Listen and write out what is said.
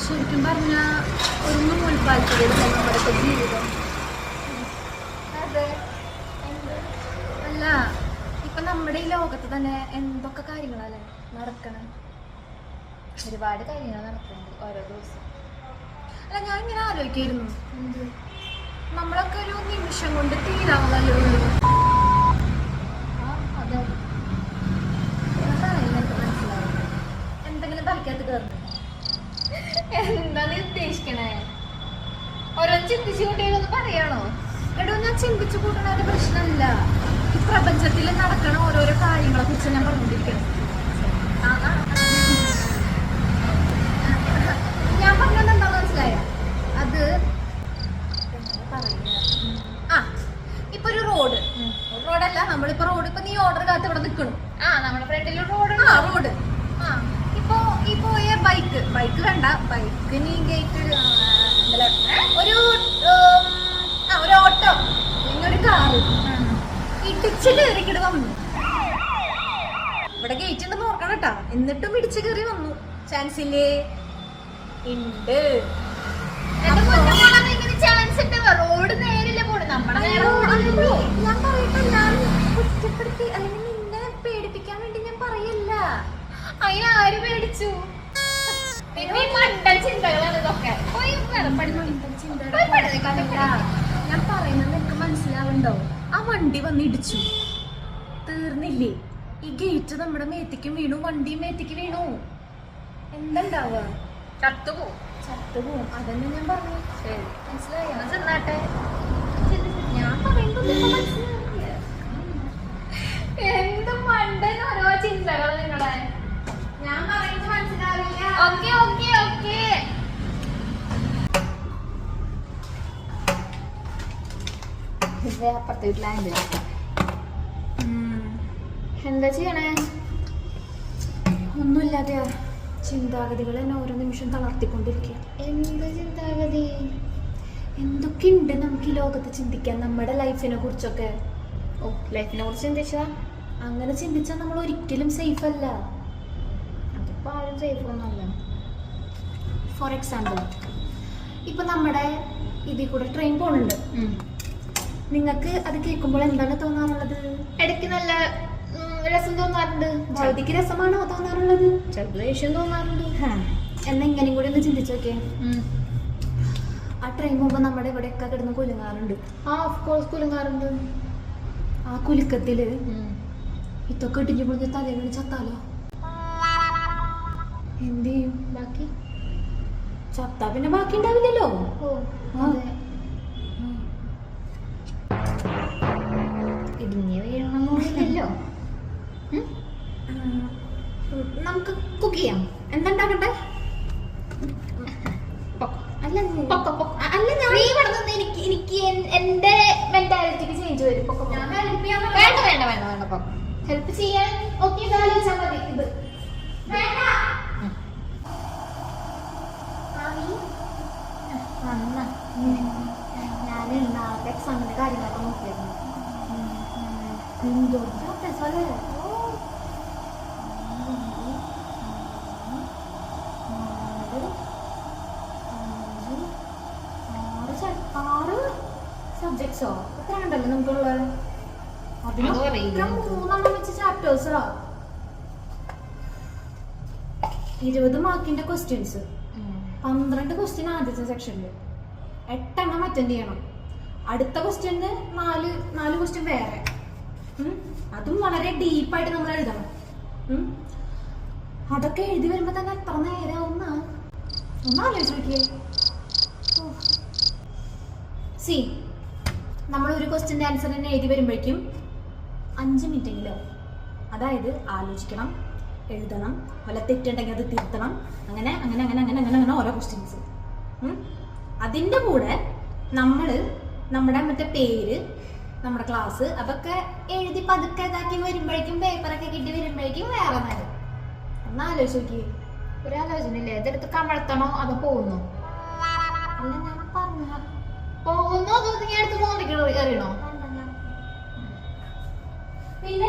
ശരിക്കും പറഞ്ഞ ഒരു നൂൽപ്പാലത്തിലല്ല നമ്മുടെ ജീവിതം. അല്ല, ഇപ്പൊ നമ്മുടെ ഈ ലോകത്ത് തന്നെ എന്തൊക്കെ കാര്യങ്ങളല്ലേ നടക്കണം. ഒരുപാട് കാര്യങ്ങൾ നടക്കുന്നുണ്ട് ഓരോ ദിവസം. അല്ല, ഞാൻ ഇങ്ങനെ ആലോചിക്കായിരുന്നു, നമ്മളൊക്കെ ഒരു നിമിഷം കൊണ്ട് തീരാവുന്നല്ലേ ഉള്ളൂ. അതെ, മനസ്സിലാവും. എന്തെങ്കിലും തലക്കകത്ത് കയറുന്നു. എന്താ നീ ഉദ്ദേശിക്കണേ? ഓരോ ചിന്തിച്ചു കൂട്ടിയൊന്ന് പറയാണോ? എടോ, ഞാൻ ചിന്തിച്ചു കൂട്ടണ പ്രശ്നമില്ല. ഈ പ്രപഞ്ചത്തിൽ നടക്കണ ഓരോരോ കാര്യങ്ങളെ കുറിച്ച് ഞാൻ പറഞ്ഞുകൊണ്ടിരിക്കണം. ഞാൻ പറഞ്ഞത് എന്താ മനസ്സിലായ? അത് ഇപ്പൊ ഒരു റോഡല്ല, നമ്മളിപ്പോ റോഡ് ഇപ്പൊ നീ ഓർഡർ കാത്ത് ഇവിടെ നിൽക്കണം. നമ്മുടെ ഫ്രണ്ടിൽ റോഡ്. റോഡ് ഇപ്പൊ ഈ പോയ ബൈക്ക് കണ്ട ബൈക്കിന് ഗേറ്റ് ഒരു ഓട്ടോ അല്ലെങ്കിൽ ഒരു കാറ് ഇടിച്ച് കയറിക്കിട്ട് വന്നു. ഇവിടെ ഗേറ്റ് ഉണ്ടെന്ന് ഓർക്കണം കേട്ടാ. എന്നിട്ടും ഇടിച്ച് കയറി വന്നു. ചാൻസ് ഇല്ലേ? ഉണ്ട്. റോഡ് നേരില്ല പോണ്. നമ്മുടെ ഞാൻ പറയട്ടെ, ഞാൻ കുറ്റപ്പെടുത്തി അല്ലെങ്കിൽ നിന്നെ പേടിപ്പിക്കാൻ വേണ്ടി ഞാൻ പറയല്ല. അതിനാര് പേടിച്ചു? മണ്ടൽ ചിന്തകളാണ് ഇതൊക്കെ. ഞാൻ പറയുന്നത് നിനക്ക് മനസ്സിലാവുണ്ടോ? ആ വണ്ടി വന്ന് ഇടിച്ചു, തീർന്നില്ലേ? ഈ ഗേറ്റ് നമ്മുടെ മേത്തേക്കും വീണു, വണ്ടിയും മേത്തേക്ക് വീണു. എന്താണ്ടാവുക? ചത്തുപോവും. അതന്നെ ഞാൻ പറഞ്ഞു. മനസ്സിലായോ? ചെന്നാട്ടെ. ഞാൻ പറയുന്നത് മനസ്സിലാവില്ല. എന്ത് മണ്ടൻ ഓരോ ചിന്തകള് നിങ്ങളെ. ഞാൻ പറയുന്നത് മനസ്സിലാവില്ല. Okay okay okay. അപ്പുറത്തെ വീട്ടിലായത് എന്താ ചെയ്യണേ? ഒന്നുമില്ലാതെയാ, ചിന്താഗതികൾ എന്നെ ഓരോ നിമിഷം തളർത്തിക്കൊണ്ടിരിക്കുക. എന്ത് ചിന്താഗതി? എന്തൊക്കെയുണ്ട് നമുക്ക് ഈ ലോകത്ത് ചിന്തിക്കാൻ, നമ്മുടെ ലൈഫിനെ കുറിച്ചൊക്കെ. ലൈഫിനെ കുറിച്ച് ചിന്തിച്ചാ? അങ്ങനെ ചിന്തിച്ചാൽ നമ്മൾ ഒരിക്കലും സേഫ് അല്ല. അതിപ്പോ ആരും സേഫ് ഒന്നുമല്ല. ഫോർ എക്സാമ്പിൾ, ഇപ്പൊ നമ്മുടെ ഇതിൽ കൂടെ ട്രെയിൻ പോകുന്നുണ്ട്. നിങ്ങൾക്ക് അത് കേൾക്കുമ്പോൾ എന്താണ് തോന്നാറുള്ളത്? ഇടയ്ക്ക് നല്ല രസം തോന്നാറുണ്ട്. ഭൗതിക രസമാണോ തോന്നാറുള്ളത്? ചിലപ്പോൾ ദേഷ്യം തോന്നാറുണ്ട്. എന്നാ ഇങ്ങനെയും കൂടി ഒന്ന് ചിന്തിച്ചു നോക്കേ. ആ ട്രെയിൻ പോകുമ്പോൾ നമ്മുടെ ഇവിടെയൊക്കെ കിടന്ന് കുലുങ്ങാറുണ്ട്. Of course കുലുങ്ങാറുണ്ട്. ആ കുലുക്കത്തില് ഇതൊക്കെ ഇടിഞ്ഞു പൊളിഞ്ഞ തലയിൽ ചത്താലോ? എന്ത് ചെയ്യും? ബാക്കി ചത്താ പിന്നെ ബാക്കി ഉണ്ടാവില്ലല്ലോ. ഇടിഞ്ഞ് വീഴണമെന്നില്ലല്ലോ. നമുക്ക് കുക്ക് ചെയ്യാം. എന്തുണ്ടാക്കട്ടെ? എനിക്ക് എന്റെ മെന്റാലിറ്റിക്ക് ചേഞ്ച് വരും. വേണ്ട വേണ്ട വേണ്ട വേണ്ട. ഹെൽപ്പ് ചെയ്യാൻ ഓക്കെ ആലോചിച്ചാൽ മതി. ഇത് ഞാൻ നാളത്തെ എക്സാമിന്റെ കാര്യങ്ങളൊക്കെ നോക്കിയിരുന്നു. എന്തോ അല്ലേ? സബ്ജക്ട്സോ എത്ര ഉണ്ടല്ലോ നമുക്കുള്ളത്? അതിന് 3 വെച്ച് ചാപ്റ്റേഴ്സാ. 20 മാർക്കിന്റെ ക്വസ്റ്റ്യൻസ്. 12 ക്വസ്റ്റ്യൻ ആദ്യത്തെ സെക്ഷനില്, 8 എണ്ണം അറ്റൻഡ് ചെയ്യണം. അടുത്ത ക്വസ്റ്റ്യന് 4 ക്വസ്റ്റ്യൻ വേറെ. അതും വളരെ ഡീപ്പായിട്ട് നമ്മൾ എഴുതണം. അതൊക്കെ എഴുതി വരുമ്പോ തന്നെ എത്ര നേരം ഒന്നാലോചിച്ച് നോക്കിയേ. സി, നമ്മൾ ഒരു ക്വസ്റ്റ്യൻ്റെ ആൻസർ തന്നെ എഴുതി വരുമ്പോഴേക്കും 5 മിനിറ്റെങ്കിലും. അതായത് ആലോചിക്കണം, എഴുതണം, വല്ല തെറ്റുണ്ടെങ്കിൽ അത് തിരുത്തണം, അങ്ങനെ അങ്ങനെ അങ്ങനെ അങ്ങനെ അങ്ങനെ അങ്ങനെ ഓരോ ക്വസ്റ്റ്യൻസ്. അതിൻ്റെ കൂടെ നമ്മൾ നമ്മുടെ മറ്റേ പേര്, നമ്മുടെ ക്ലാസ് അതൊക്കെ എഴുതി പതുക്കെ ഇതാക്കി വരുമ്പോഴേക്കും പേപ്പറൊക്കെ കിട്ടി വരുമ്പോഴേക്കും വേറെ നേരം. ഒന്നാലോചിച്ച് നോക്കിയേ. ഒരാലോചനയില്ലേ? ഇതെടുത്ത് കമഴ്ത്തണോ അതോ പോകുന്നോ? അല്ല, ഞാൻ പറഞ്ഞ പോകുന്നോ അതോ നീ അടുത്ത് മോളിക്കണോ? അറിയണോ? പിന്നെ